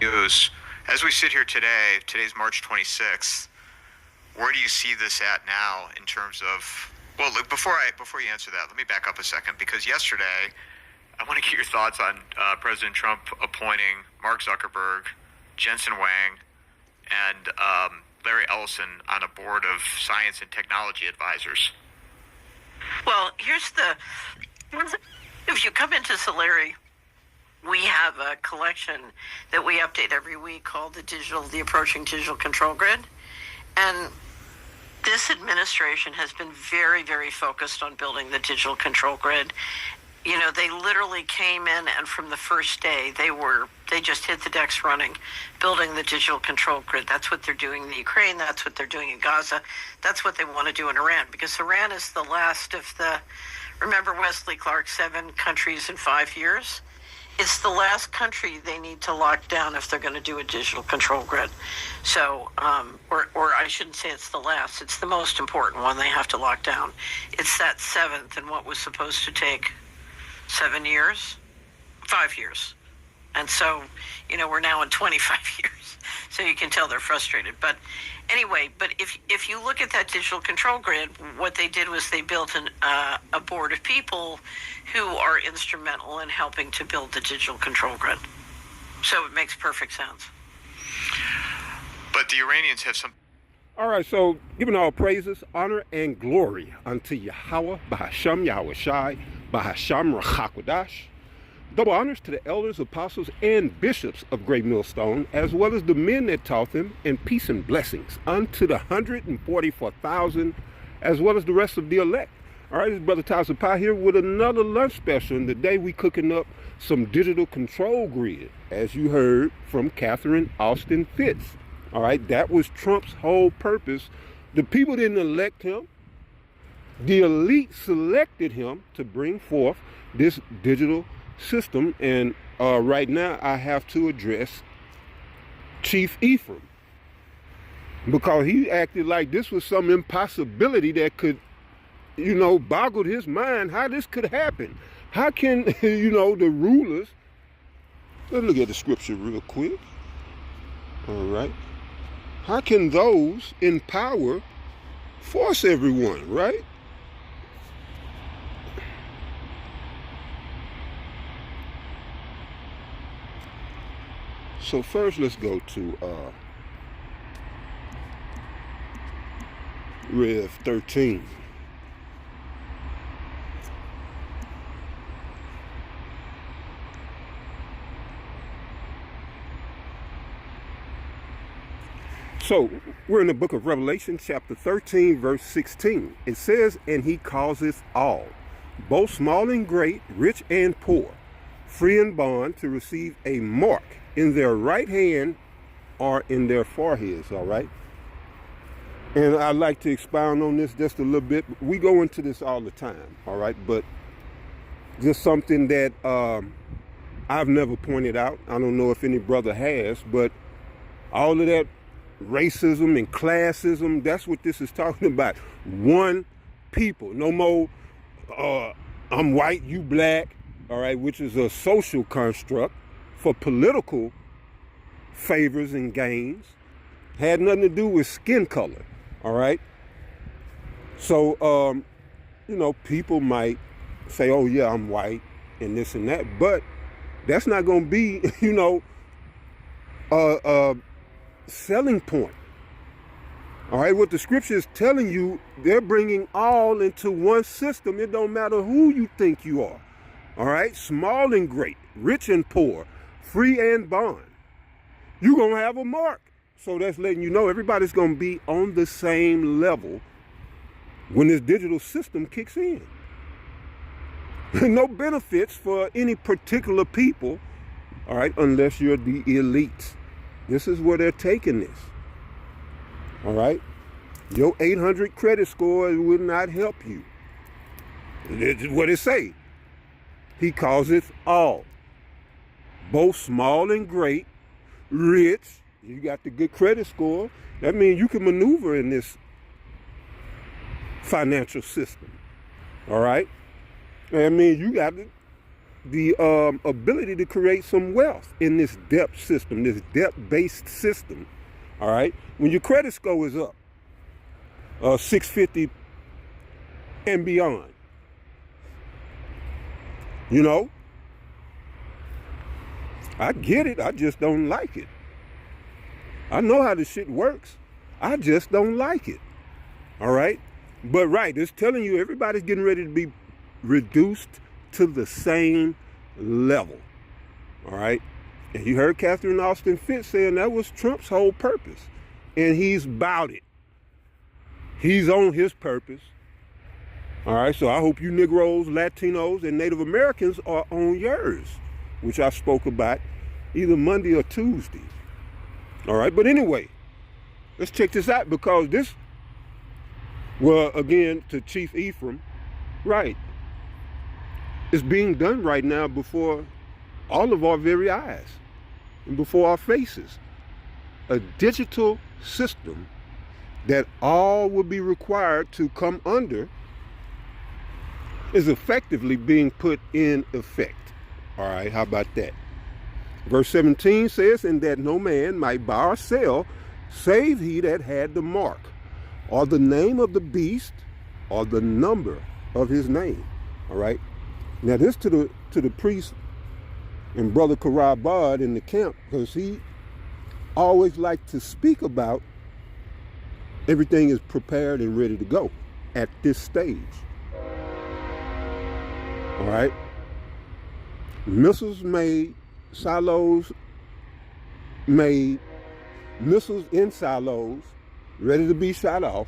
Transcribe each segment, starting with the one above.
News. As we sit here today, today's March 26th, where do you see this at now in terms of, well, look, before you answer that, let me back up a second, because yesterday, I want to get your thoughts on President Trump appointing Mark Zuckerberg, Jensen Huang, and Larry Ellison on a board of science and technology advisors. Well, if you come into Solari, we have a collection that we update every week called the Approaching Digital Control Grid. And this administration has been very, very focused on building the digital control grid. You know, they literally came in, and from the first day, they just hit the decks running, building the digital control grid. That's what they're doing in Ukraine. That's what they're doing in Gaza. That's what they want to do in Iran, because Iran is the last of remember Wesley Clark, 7 countries in 5 years? It's the last country they need to lock down if they're going to do a digital control grid. So, or I shouldn't say it's the last, it's the most important one they have to lock down. It's that 7th, and what was supposed to take 7 years, 5 years. And so, you know, we're now in 25 years. So you can tell they're frustrated. But anyway, if you look at that digital control grid, what they did was they built a board of people who are instrumental in helping to build the digital control grid. So it makes perfect sense. But the Iranians have some... All right, so giving all praises, honor, and glory unto Yahweh, Bahasham Yahweh Shai, Bahasham Rachakwadash. Double honors to the elders, apostles, and bishops of Great Millstone, as well as the men that taught them, and peace and blessings unto the 144,000, as well as the rest of the elect. All right, it's Brother Tyson Pie here with another lunch special, and today we cooking up some digital control grid, as you heard from Catherine Austin Fitts. All right, that was Trump's whole purpose. The people didn't elect him. The elite selected him to bring forth this digital system, and right now I have to address Chief Ephraim, because he acted like this was some impossibility that could, you know, boggled his mind how this could happen. How can, you know, the rulers, let's look at the scripture real quick. All right, how can those in power force everyone, right? So first, let's go to Rev 13. So we're in the book of Revelation, chapter 13, verse 16. It says, "And he causeth all, both small and great, rich and poor, free and bond, to receive a mark in their right hand or in their foreheads." All right, and I'd like to expound on this just a little bit. We go into this all the time, all right, but just something that I've never pointed out. I don't know if any brother has, but all of that racism and classism, that's what this is talking about. One people, no more I'm white, you black, all right, which is a social construct for political favors and gains. Had nothing to do with skin color, all right? So, you know, people might say, oh yeah, I'm white and this and that, but that's not going to be, you know, a selling point. All right, what the scripture is telling you, they're bringing all into one system. It don't matter who you think you are. All right, small and great, rich and poor, free and bond. You're going to have a mark. So that's letting you know everybody's going to be on the same level when this digital system kicks in. No benefits for any particular people, all right, unless you're the elite. This is where they're taking this. All right, your 800 credit score will not help you. This is what it say. He causeth all, both small and great, rich. You got the good credit score. That means you can maneuver in this financial system. All right, that means you got the ability to create some wealth in this debt system, this debt-based system. All right, when your credit score is up 650 and beyond, you know, I get it. I just don't like it. I know how this shit works. I just don't like it. All right, but right, it's telling you everybody's getting ready to be reduced to the same level. All right. And you heard Catherine Austin Fitts saying that was Trump's whole purpose. And he's about it. He's on his purpose. All right. So I hope you Negroes, Latinos, and Native Americans are on yours, which I spoke about either Monday or Tuesday. All right. But anyway, let's check this out, because this, well, again, to Chief Ephraim, right, it's being done right now before all of our very eyes and before our faces. A digital system that all will be required to come under is effectively being put in effect. All right, how about that? Verse 17 says, and that no man might buy or sell, save he that had the mark, or the name of the beast, or the number of his name. All right. Now this to the priest and Brother Karabad in the camp, because he always liked to speak about everything is prepared and ready to go at this stage. All right. Missiles made, silos made, missiles in silos, ready to be shot off.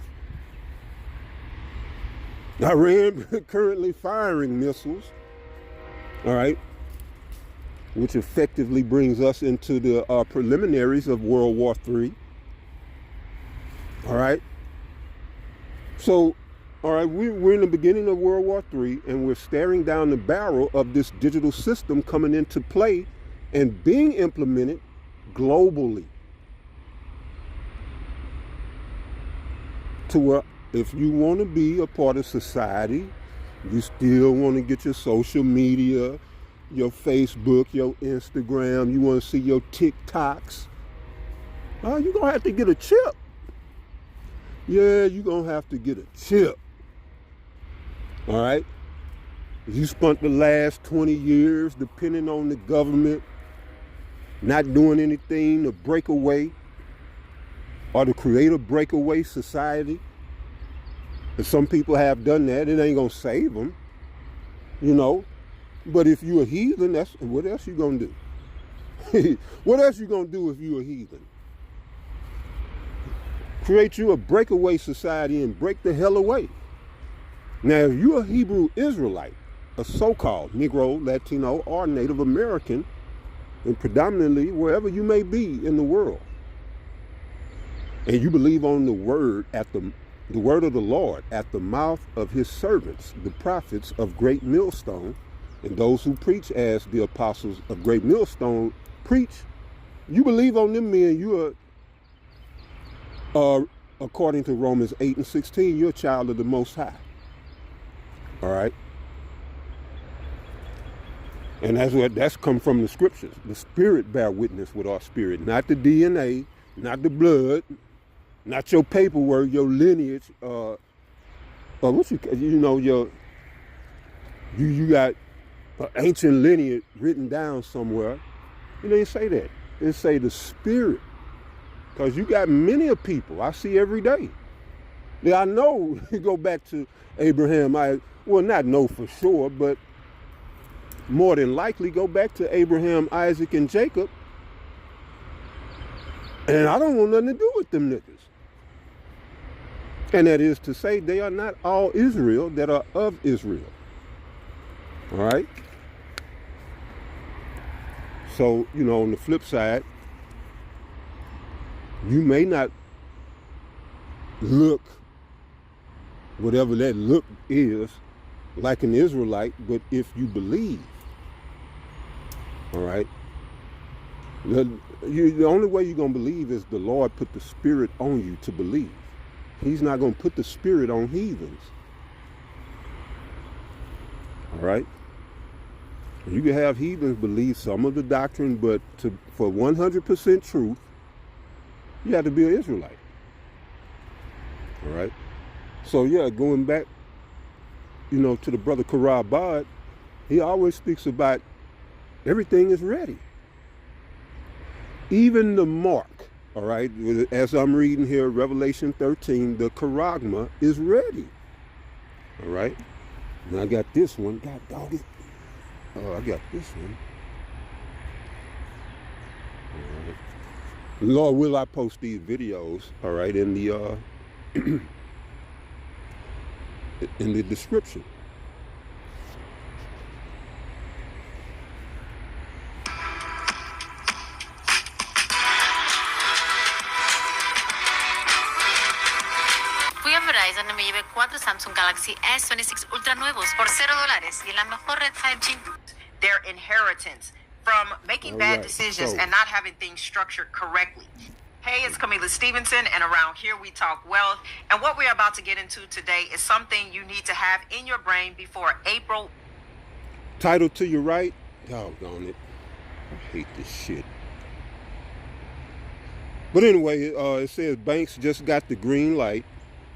Iran currently firing missiles. All right, which effectively brings us into the preliminaries of World War III. All right. So, all right, we're in the beginning of World War III, and we're staring down the barrel of this digital system coming into play and being implemented globally. To where if you want to be a part of society, you still want to get your social media, your Facebook, your Instagram, you want to see your TikToks, you're going to have to get a chip. Yeah, you're going to have to get a chip. All right? You spent the last 20 years depending on the government, not doing anything to break away or to create a breakaway society. And some people have done that. It ain't going to save them, you know. But if you're a heathen, that's what else you going to do? What else you going to do if you're a heathen? Create you a breakaway society and break the hell away. Now, if you're a Hebrew Israelite, a so-called Negro, Latino, or Native American, and predominantly wherever you may be in the world, and you believe on the word the word of the Lord at the mouth of his servants, the prophets of Great Millstone, and those who preach as the apostles of Great Millstone preach, you believe on them men, you are, according to Romans 8 and 16, you're a child of the Most High. All right? And that's come from the scriptures. The Spirit bear witness with our spirit, not the DNA, not the blood, not your paperwork, your lineage, you got an ancient lineage written down somewhere. It ain't say that. It say the Spirit, because you got many of people I see every day. Yeah, I know you go back to Abraham. Not know for sure, but more than likely go back to Abraham, Isaac, and Jacob. And I don't want nothing to do with them niggas. And that is to say, they are not all Israel that are of Israel. All right? So, on the flip side, you may not look, whatever that look is, like an Israelite, but if you believe, all right, the only way you're going to believe is the Lord put the Spirit on you to believe. He's not going to put the Spirit on heathens. All right? You can have heathens believe some of the doctrine, but for 100% truth, you have to be an Israelite. All right? So yeah, going back, to the brother Karabad, he always speaks about everything is ready. Even the mark, all right? As I'm reading here, Revelation 13, the charagma is ready. All right? And I got this one. God dog it. Oh, I got this one. All right. Lord, will I post these videos, all right, in the in the description. Fui a Verizon y me llevé 4 Samsung Galaxy S26 Ultra nuevos por $0 y en la mejor red 5G. Their inheritance from making bad Alright, decisions so- and not having things structured correctly. Hey, it's Camila Stevenson, and around here we talk wealth. And what we're about to get into today is something you need to have in your brain before April. Title to your right. Doggone it. I hate this shit. But anyway, it says banks just got the green light.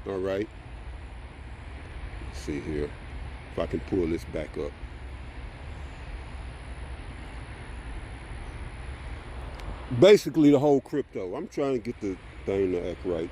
All right. Let's see here. If I can pull this back up. Basically, the whole crypto. I'm trying to get the thing to act right.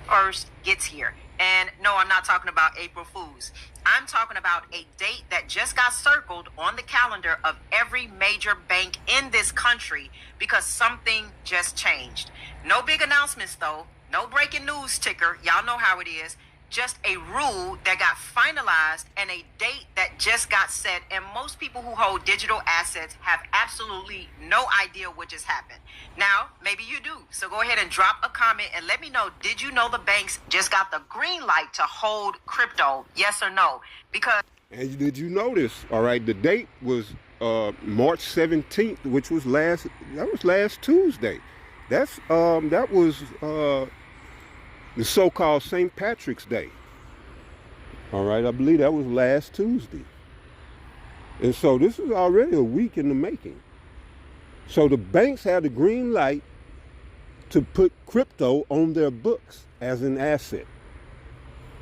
First gets here. And no, I'm not talking about April Fools. I'm talking about a date that just got circled on the calendar of every major bank in this country because something just changed. No big announcements though. No breaking news ticker. Y'all know how it is. Just a rule that got finalized and a date that just got set. And most people who hold digital assets have absolutely no idea what just happened. Now, maybe you do. So go ahead and drop a comment and let me know, did you know the banks just got the green light to hold crypto? Yes or no? Because... And did you notice, all right, the date was March 17th, which was last Tuesday. That was the so-called St. Patrick's Day. All right, I believe that was last Tuesday. And so this is already a week in the making. So the banks had the green light to put crypto on their books as an asset.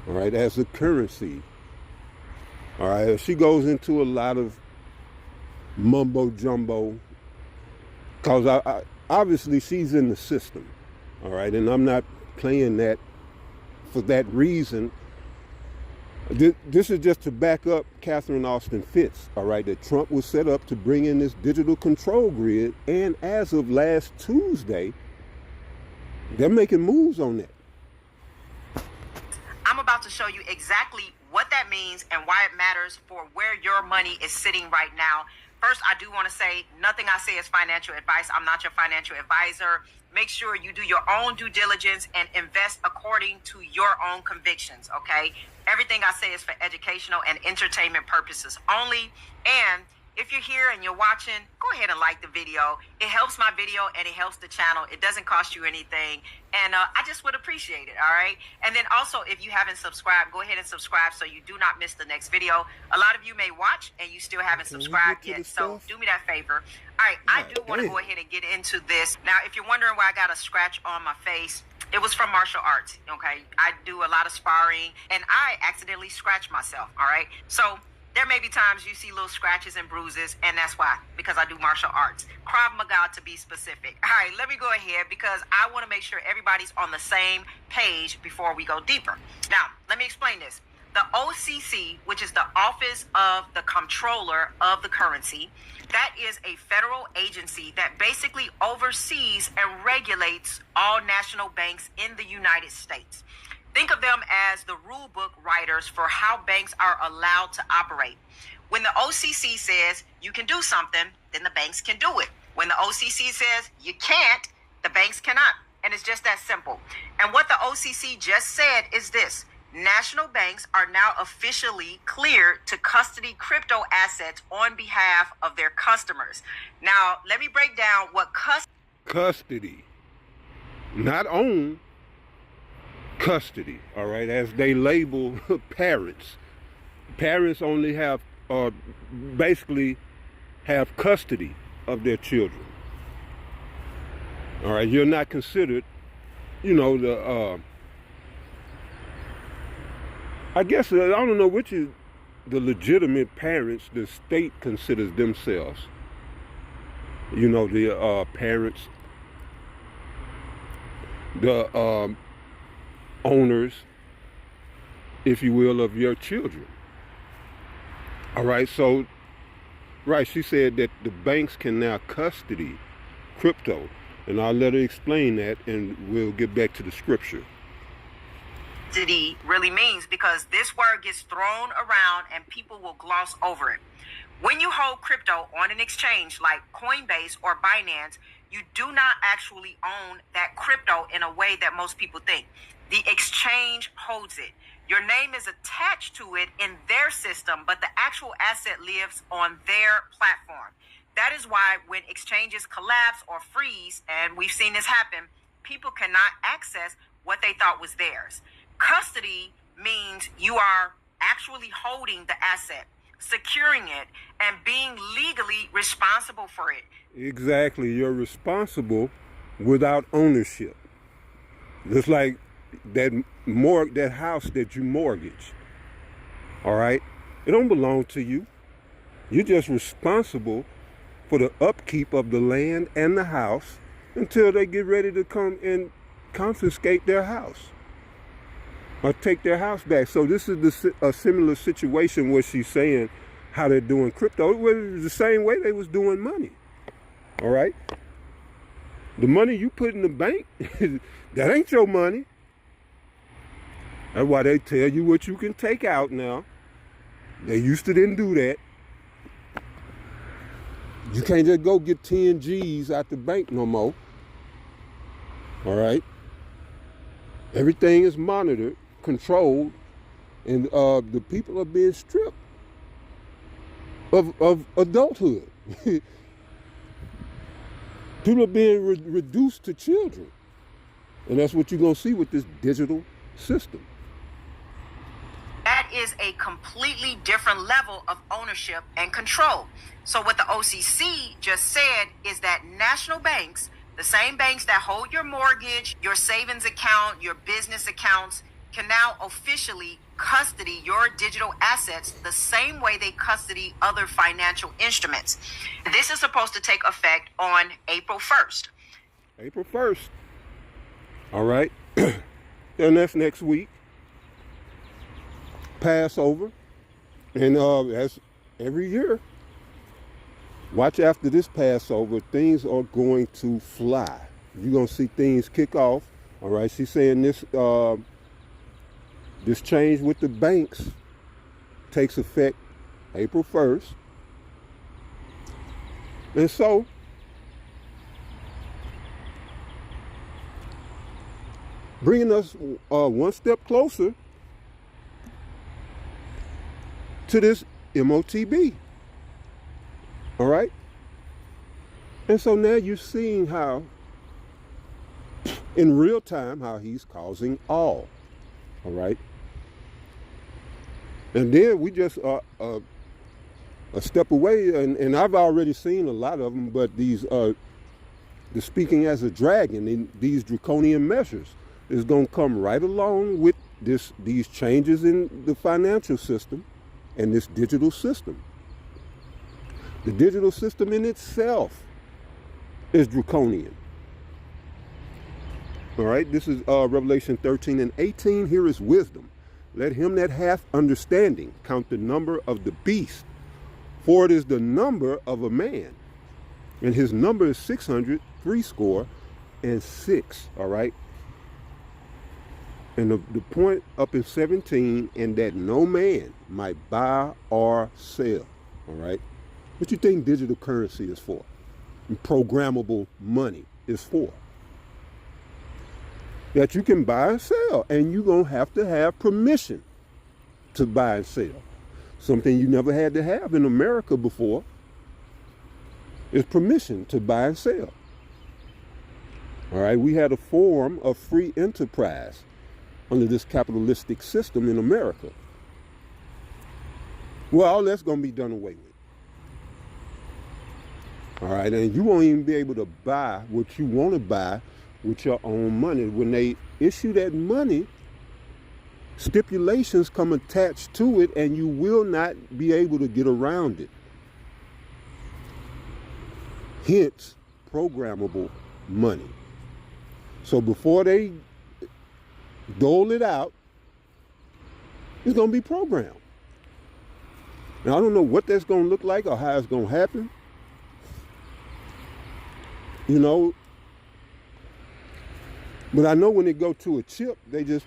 All right, as a currency. All right, she goes into a lot of mumbo jumbo because obviously she's in the system. All right, and I'm not playing that for that reason. This is just to back up Catherine Austin Fitts, all right, that Trump was set up to bring in this digital control grid, and as of last Tuesday, they're making moves on that. I'm about to show you exactly what that means and why it matters for where your money is sitting right now. First, I do want to say nothing I say is financial advice. I'm not your financial advisor. Make sure you do your own due diligence and invest according to your own convictions, okay? Everything I say is for educational and entertainment purposes only. And if you're here and you're watching, go ahead and like the video. It helps my video and it helps the channel. It doesn't cost you anything. And I just would appreciate it, all right? And then also, if you haven't subscribed, go ahead and subscribe so you do not miss the next video. A lot of you may watch and you still haven't subscribed yet, so do me that favor. All right, I do want to go ahead and get into this. Now, if you're wondering why I got a scratch on my face, it was from martial arts, okay? I do a lot of sparring, and I accidentally scratched myself, all right? So there may be times you see little scratches and bruises, and that's why, because I do martial arts. Krav Maga to be specific. All right, let me go ahead because I want to make sure everybody's on the same page before we go deeper. Now, let me explain this. The OCC, which is the Office of the Comptroller of the Currency, that is a federal agency that basically oversees and regulates all national banks in the United States. Think of them as the rule book writers for how banks are allowed to operate. When the OCC says you can do something, then the banks can do it. When the OCC says you can't, the banks cannot. And it's just that simple. And what the OCC just said is this: national banks are now officially cleared to custody crypto assets on behalf of their customers. Now, let me break down what Custody. Not own. Custody, all right, as they label parents. Parents only have basically have custody of their children. All right, you're not considered, I guess, I don't know which is the legitimate parents the state considers themselves. The parents, the owners, if you will, of your children. All right, so, right, she said that the banks can now custody crypto. And I'll let her explain that, and we'll get back to the scripture. Custody really means, because this word gets thrown around and people will gloss over it. When you hold crypto on an exchange like Coinbase or Binance, you do not actually own that crypto in a way that most people think. The exchange holds it. Your name is attached to it in their system, but the actual asset lives on their platform. That is why when exchanges collapse or freeze, and we've seen this happen, people cannot access what they thought was theirs. Custody means you are actually holding the asset, securing it, and being legally responsible for it. Exactly. You're responsible without ownership. Just like that house that you mortgage. All right? It don't belong to you. You're just responsible for the upkeep of the land and the house until they get ready to come and confiscate their house or take their house back. So this is a similar situation where she's saying how they're doing crypto. It was the same way they was doing money. All right? The money you put in the bank, that ain't your money. That's why they tell you what you can take out now. They used to didn't do that. You can't just go get 10 G's out the bank no more. All right? Everything is monitored, controlled, and the people are being stripped of adulthood. People are being reduced to children. And that's what you're going to see with this digital system. That is a completely different level of ownership and control. So what the OCC just said is that national banks, the same banks that hold your mortgage, your savings account, your business accounts, can now officially custody your digital assets the same way they custody other financial instruments. This is supposed to take effect on April 1st. April 1st. All right. And that's next week. Passover. And that's every year. Watch after this Passover, things are going to fly. You're going to see things kick off. All right. She's saying this change with the banks takes effect April 1st. And so, bringing us one step closer to this MOTB. All right? And so now you're seeing how, in real time, how he's causing all. All right? And then we just are a step away, and I've already seen a lot of them, but these, the speaking as a dragon, in these draconian measures is going to come right along with these changes in the financial system and this digital system. The digital system in itself is draconian. All right, this is Revelation 13 and 18. Here is wisdom. Let him that hath understanding count the number of the beast, for it is the number of a man, and his number is 666. All right. And the point up in 17, and that no man might buy or sell. All right. What you think digital currency is for? And programmable money is for? That you can buy and sell, and you're going to have permission to buy and sell. Something you never had to have in America before is permission to buy and sell. All right, we had a form of free enterprise under this capitalistic system in America. Well, all that's going to be done away with. All right, and you won't even be able to buy what you want to buy with your own money. When they issue that money, stipulations come attached to it, and you will not be able to get around it. Hence, programmable money. So before they dole it out, it's going to be programmed. Now, I don't know what that's going to look like or how it's going to happen. You know, but I know when they go to a chip, they just,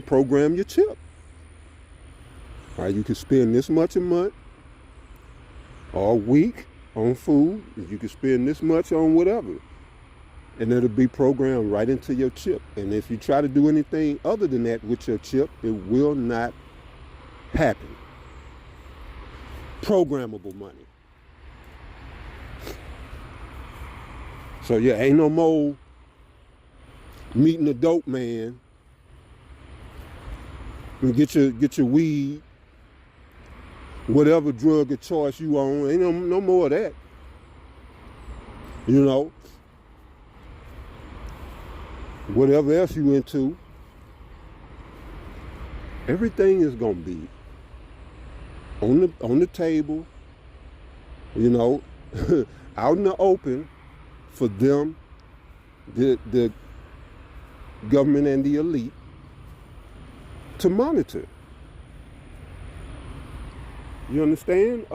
program your chip. All right, you can spend this much a month or a week on food. You can spend this much on whatever. And it'll be programmed right into your chip. And if you try to do anything other than that with your chip, it will not happen. Programmable money. So yeah, ain't no more meeting a dope man and get your weed, whatever drug of choice you on. Ain't no more of that. Whatever else you into, everything is gonna be on the table, out in the open for them, the government and the elite, to monitor. You understand?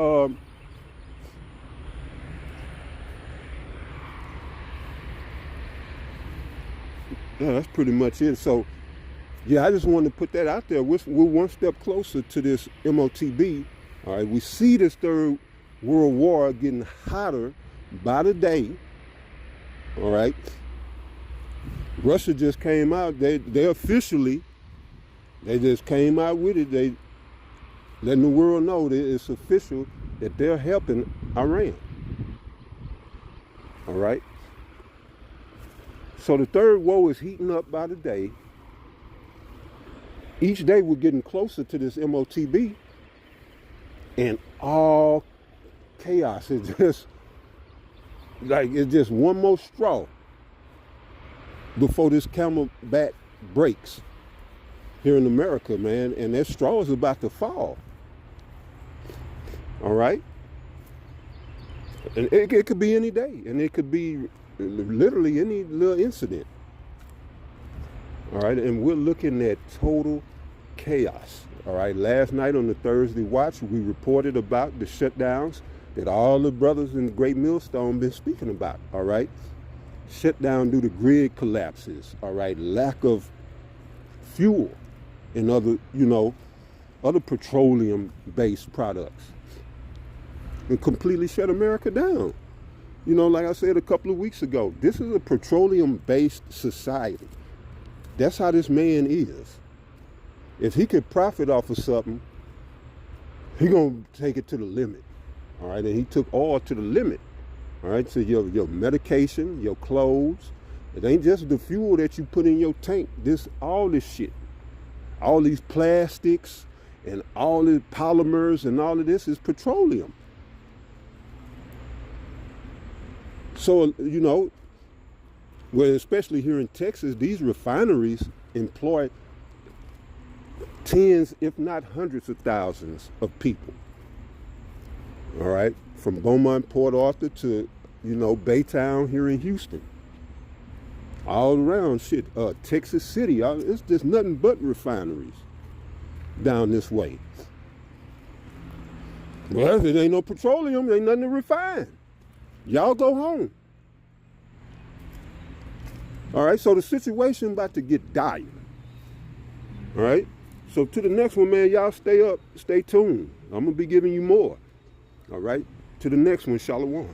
Yeah, that's pretty much it. So, yeah, I just wanted to put that out there. We're one step closer to this MOTB. All right, we see this third world war getting hotter by the day. All right. Russia just came out. They officially, they just came out with it. They letting the world know that it's official that they're helping Iran. All right. So the third woe is heating up by the day. Each day we're getting closer to this MOTB, and all chaos is just like, it's just one more straw before this camel back breaks here in America, man. And that straw is about to fall. All right. And it could be any day, and it could be literally any little incident. All right. And we're looking at total chaos. All right. Last night on the Thursday Watch, we reported about the shutdowns that all the brothers in the Great Millstone been speaking about. All right. Shut down due to grid collapses. All right. Lack of fuel and other petroleum-based products. And completely shut America down. Like I said a couple of weeks ago, this is a petroleum-based society. That's how this man is. If he could profit off of something, he gonna take it to the limit. All right, and he took oil to the limit. All right, so your medication, your clothes, it ain't just the fuel that you put in your tank. All this shit, all these plastics and all the polymers and all of this is petroleum. So, well, especially here in Texas, these refineries employ tens, if not hundreds of thousands of people. All right, from Beaumont, Port Arthur to, Baytown here in Houston. All around Texas City, it's just nothing but refineries down this way. Well, if it ain't no petroleum, there ain't nothing to refine. Y'all go home. All right, so the situation about to get dire. All right, so to the next one, man, y'all stay up, stay tuned. I'm going to be giving you more. All right, to the next one, Shalom.